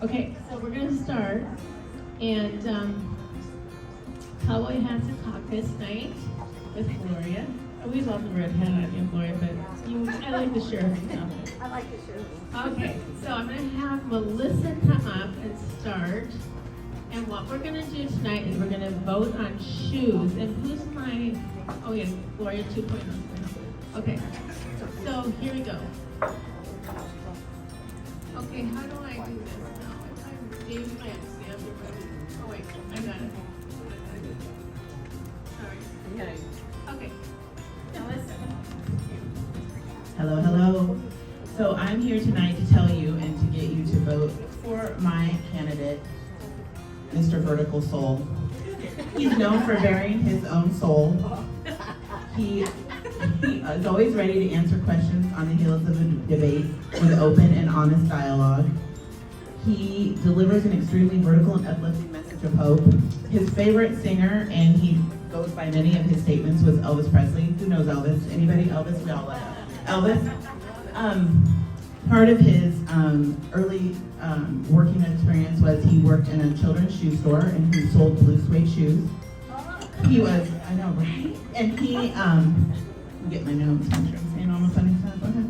Okay, so we're gonna start, and Cowboy has a caucus night with Gloria. Oh, we love the red hat on you, Gloria, but I like the sheriff outfit. I like the show. Okay, so I'm gonna have Melissa come up and start. And what we're gonna do tonight is we're gonna vote on shoes. And who's my, oh yeah, Gloria 2.0. Okay, so here we go. Okay, how do I do this now? I gave you my example, but, oh wait, I got it. Sorry. Okay, now listen. Hello, hello. So I'm here tonight to tell you and to get you to vote for my candidate, Mr. Vertical Soul. He's known for bearing his own soul. He is always ready to answer questions on the heels of a debate with open and honest dialogue. He delivers an extremely vertical and uplifting message of hope. His favorite singer, and he goes by many of his statements, was Elvis Presley. Who knows Elvis? Anybody? Elvis? We all love Elvis. Part of his early working experience was he worked in a children's shoe store and he sold blue suede shoes. He was, I know, right? And he, get my notes, make sure I'm saying all the funny stuff. Okay.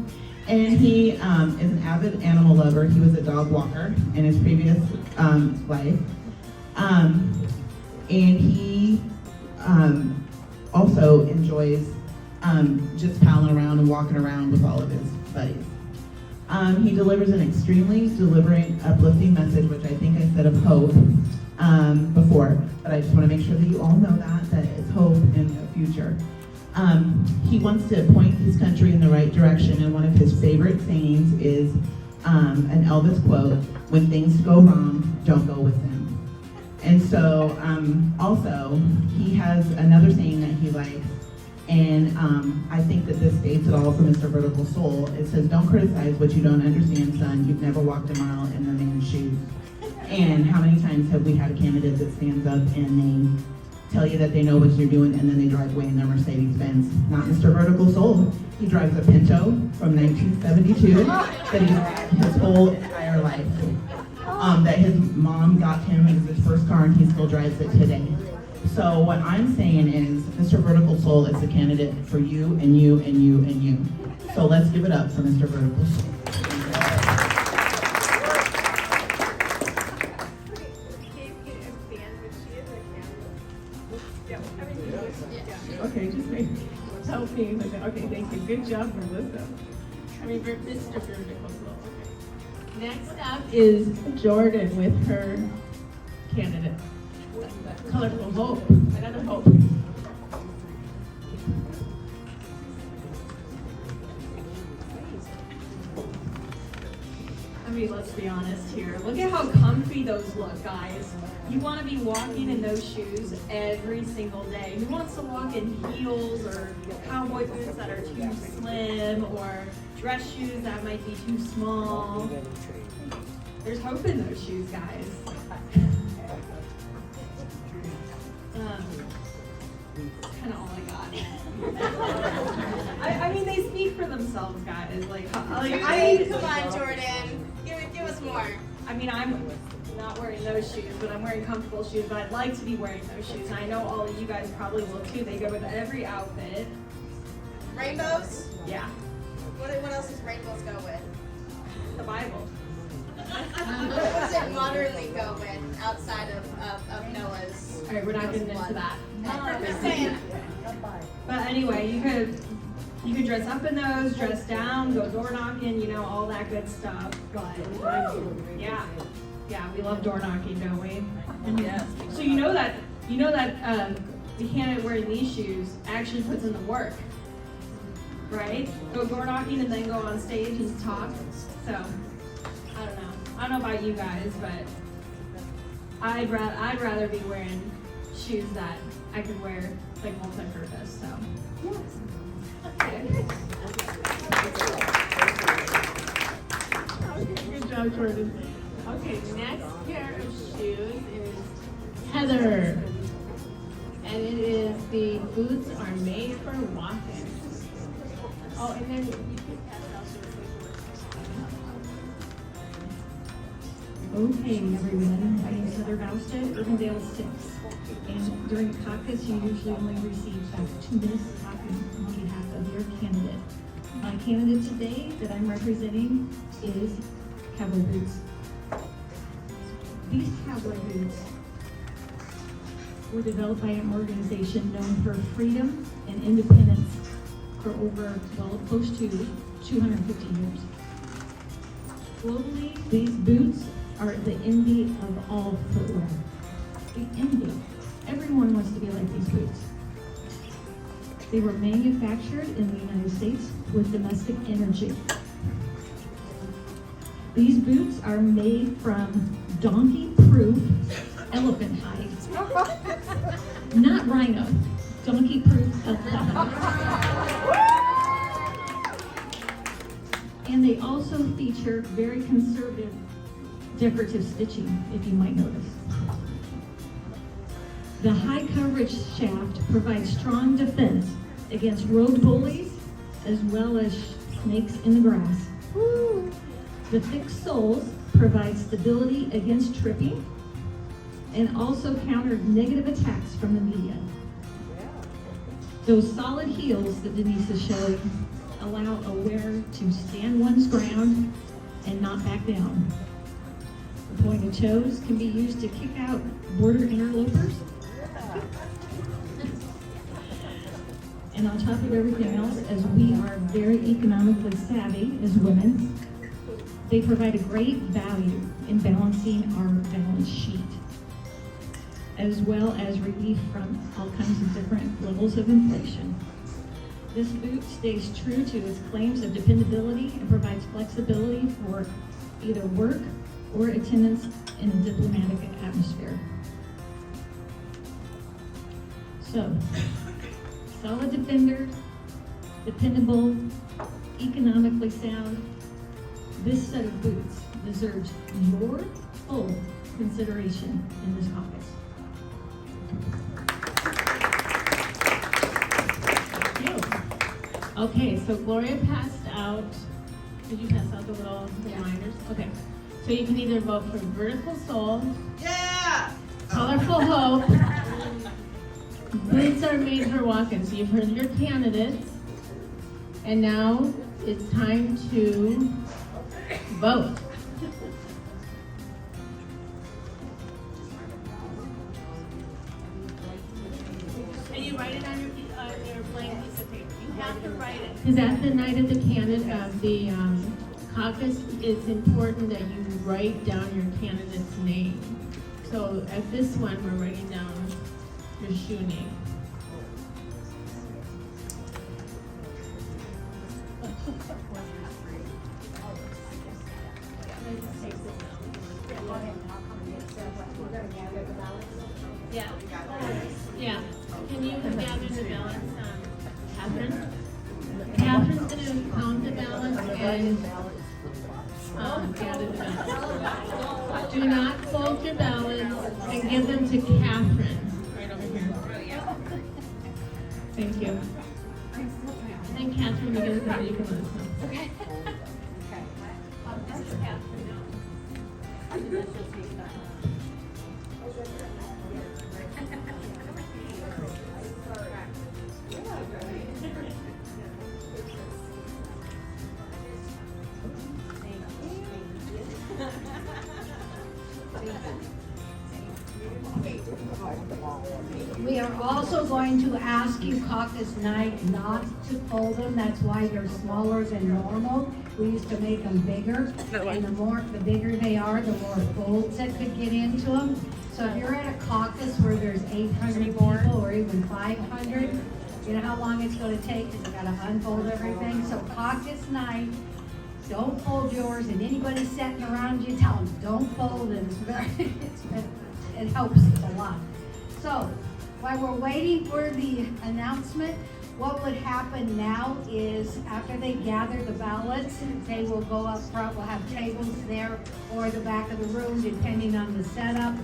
And he is an avid animal lover. He was a dog walker in his previous life. And he also enjoys just palling around and walking around with all of his buddies. He delivers an extremely uplifting message, which I think I said of hope before, but I just want to make sure that you all know that it's hope in the future. He wants to point his country in the right direction, and one of his favorite sayings is an Elvis quote, "When things go wrong, don't go with them." And so also, he has another saying that he likes, and I think that this states it all for Mr. Vertical Soul. It says, "Don't criticize what you don't understand, son. You've never walked a mile in the man's shoes." And how many times have we had a candidate that stands up and they tell you that they know what you're doing, and then they drive away in their Mercedes-Benz? Not Mr. Vertical Soul. He drives a Pinto from 1972 that he's had his whole entire life. That his mom got him as his first car, and he still drives it today. So what I'm saying is, Mr. Vertical Soul is the candidate for you and you and you and you. So let's give it up for Mr. Vertical Soul. Okay, just help me. Okay, thank you. Good job, Melissa. Mr. Vertical Soul. Okay. Next up is Jordan with her candidate. Colorful hope. Another hope. I mean, let's be honest here. Look at how comfy those look, guys. You want to be walking in those shoes every single day. Who wants to walk in heels or cowboy boots that are too slim or dress shoes that might be too small? There's hope in those shoes, guys. That's kind of all I got. I mean, they speak for themselves, guys. Come on, Jordan. Give us more. I mean, I'm not wearing those shoes, but I'm wearing comfortable shoes, but I'd like to be wearing those shoes. And I know all of you guys probably will too. They go with every outfit. Rainbows? Yeah. What else does rainbows go with? The Bible. What does it modernly go with outside of Noah's? All right, we're not getting into that. I'm just saying. But anyway, you could dress up in those, dress down, go door knocking, you know, all that good stuff. But yeah, we love door knocking, don't we? Yes. So you know that the candidate wearing these shoes actually puts in the work, right? Go door knocking and then go on stage and talk. So I don't know about you guys, but I'd rather be wearing shoes that I could wear like multi-purpose. So. Okay. Good job, Jordan. Okay, next pair of shoes is Heather. And it is the boots are made for walking. Oh, and then you can pass out your paperwork. Okay, everybody, my name is Heather Bowstead, Urbandale 6. And during the caucus, you usually only receive about 2 minutes to talk on behalf of your candidate. My candidate today that I'm representing is Cowboy Boots. These Cowboy Boots were developed by an organization known for freedom and independence for over, well, close to 250 years. Globally, these boots are the envy of all footwear. The envy. Everyone wants to be like these boots. They were manufactured in the United States with domestic energy. These boots are made from donkey-proof elephant hide. Not rhino. Donkey-proof elephant hide. And they also feature very conservative decorative stitching, if you might notice. The high coverage shaft provides strong defense against road bullies as well as snakes in the grass. The thick soles provide stability against tripping and also counter negative attacks from the media. Those solid heels that Denise is showing allow a wearer to stand one's ground and not back down. The pointed toes can be used to kick out border interlopers. And on top of everything else, as we are very economically savvy as women, they provide a great value in balancing our balance sheet, as well as relief from all kinds of different levels of inflation. This boot stays true to its claims of dependability and provides flexibility for either work or attendance in a diplomatic atmosphere. So, solid defender, dependable, economically sound, this set of boots deserves your full consideration in this caucus. Okay, so Gloria passed out, did you pass out the little reminders? Okay, so you can either vote for Vertical Soul, Colorful Hope, Boots Are Made for Walking. So you've heard your candidates, and now it's time to vote. And you write it on your blank piece of paper. You have to write it. Because at the night of the caucus, it's important that you write down your candidate's name. So at this one, we're writing down your shoe name. Yeah. Yeah. Can you gather the ballots, Catherine? Catherine's going to count the ballots and gather the ballots. Do not fold your ballots and give them to Catherine. Right over here. Thank you. And then Catherine, you can let us know. Okay. This is Catherine. We are also going to ask you caucus night not to fold them. That's why they're smaller than normal. We used to make them bigger, and the bigger they are, the more folds that could get into them. So if you're at a caucus where there's 800 people or even 500, you know how long it's going to take because you got to unfold everything. So caucus night, don't fold yours, and anybody sitting around you, tell them don't fold. And it helps a lot. So while we're waiting for the announcement, what would happen now is after they gather the ballots, they will go up front. We'll have tables there or the back of the room, depending on the setup.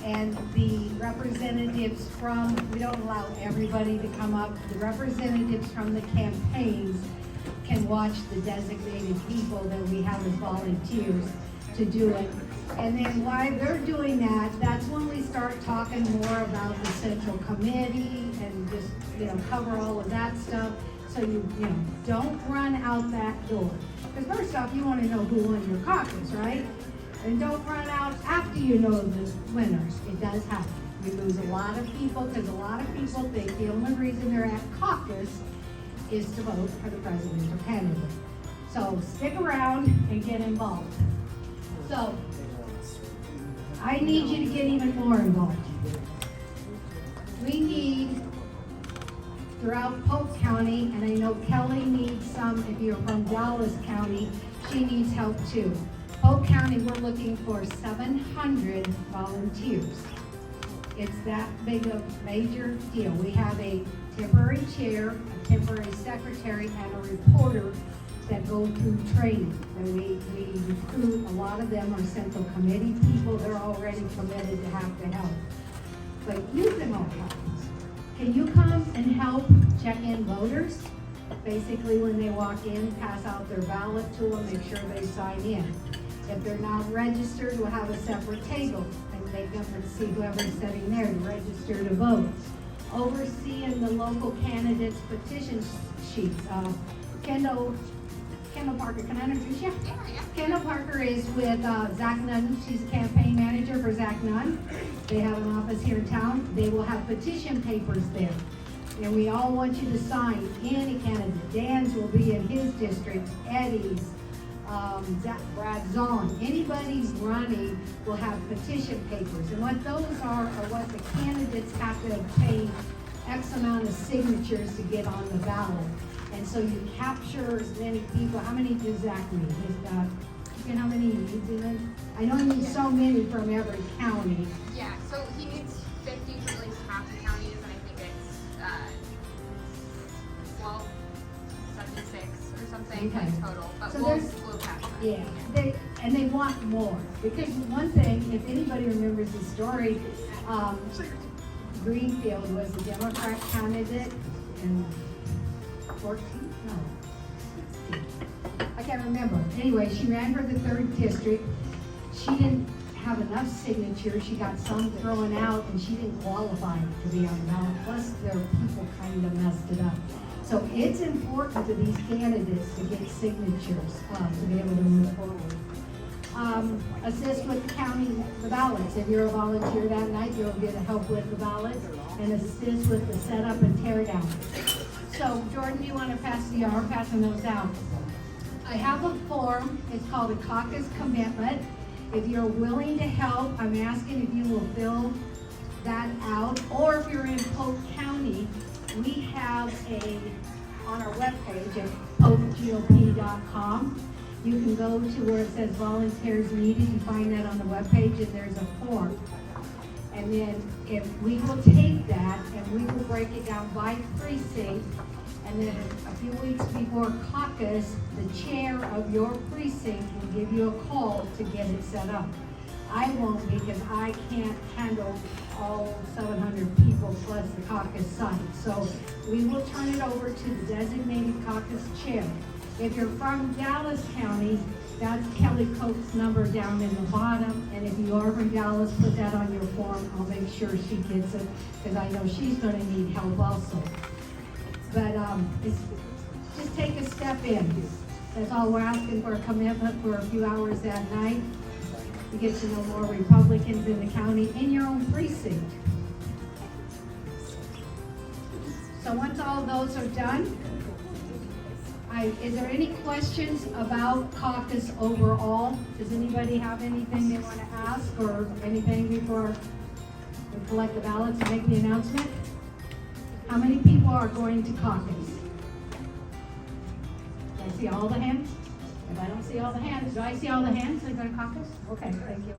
And the representatives from, we don't allow everybody to come up, the representatives from the campaigns can watch the designated people that we have as volunteers to do it. And then while they're doing that, that's when we start talking more about the central committee and just, cover all of that stuff. So you don't run out that door. Because first off, you want to know who won your caucus, right? And don't run out after you know the winners. It does happen. We lose a lot of people because a lot of people think the only reason they're at caucus is to vote for the presidential candidate. So stick around and get involved. So I need you to get even more involved. We need throughout Polk County, and I know Kelly needs some. If you're from Dallas County, she needs help too. Polk County, we're looking for 700 volunteers. It's that big of a major deal. We have a temporary chair, a temporary secretary, and a reporter that go through training. And we recruit, a lot of them are central committee people. They're already committed to have to help. But you can all help. Can you come and help check in voters? Basically, when they walk in, pass out their ballot to them, make sure they sign in. If they're not registered, we'll have a separate table and they come and see whoever's sitting there to register to vote. Overseeing the local candidates' petition sheets. Kendall Parker, can I introduce you? Yeah. Kendall Parker is with Zach Nunn. She's a campaign manager for Zach Nunn. They have an office here in town. They will have petition papers there. And we all want you to sign any candidate. Dan's will be in his district, Eddie's, Brad Zahn. Anybody's running will have petition papers. And what those are what the candidates have to obtain X amount of signatures to get on the ballot. And so you capture as many people. How many does Zach need? You know how many he needs in it? I know he needs so many from every county. Yeah, so he needs 50 from at least half the counties, and I think it's 12, 76 or something Okay. like total. But So we'll catch that. Yeah, they want more. Because one thing, if anybody remembers the story, Greenfield was the Democrat candidate in 14? No. 16. I can't remember. Anyway, she ran for the 3rd district. She didn't have enough signatures. She got some thrown out and she didn't qualify to be on the ballot. Plus, their people kind of messed it up. So it's important to these candidates to get signatures to be able to move forward. Assist with the counting the ballots. If you're a volunteer that night, you'll get help with the ballots and assist with the setup and tear down. So Jordan, do you want to pass passing those out? I have a form. It's called a Caucus commitment. If you're willing to help, I'm asking if you will fill that out. Or if you're in Polk County, we have on our webpage at polkgop.com. You can go to where it says volunteers needed. You find that on the webpage and there's a form. And then if we will take that and we will break it down by precinct, and then a few weeks before caucus, the chair of your precinct will give you a call to get it set up. I won't because I can't handle all 700 people plus the caucus site. So we will turn it over to the designated caucus chair. If you're from Dallas County, that's Kelly Coates' number down in the bottom. And if you are from Dallas, put that on your form. I'll make sure she gets it because I know she's going to need help also. But just take a step in. That's all we're asking for, a commitment for a few hours that night. You get to know more Republicans in the county in your own precinct. So once all those are done, is there any questions about caucus overall? Does anybody have anything they want to ask or anything before we collect the ballots and make the announcement? How many people are going to caucus? Do I see all the hands? If I don't see all the hands, do I see all the hands that are going to caucus? Okay, thank you.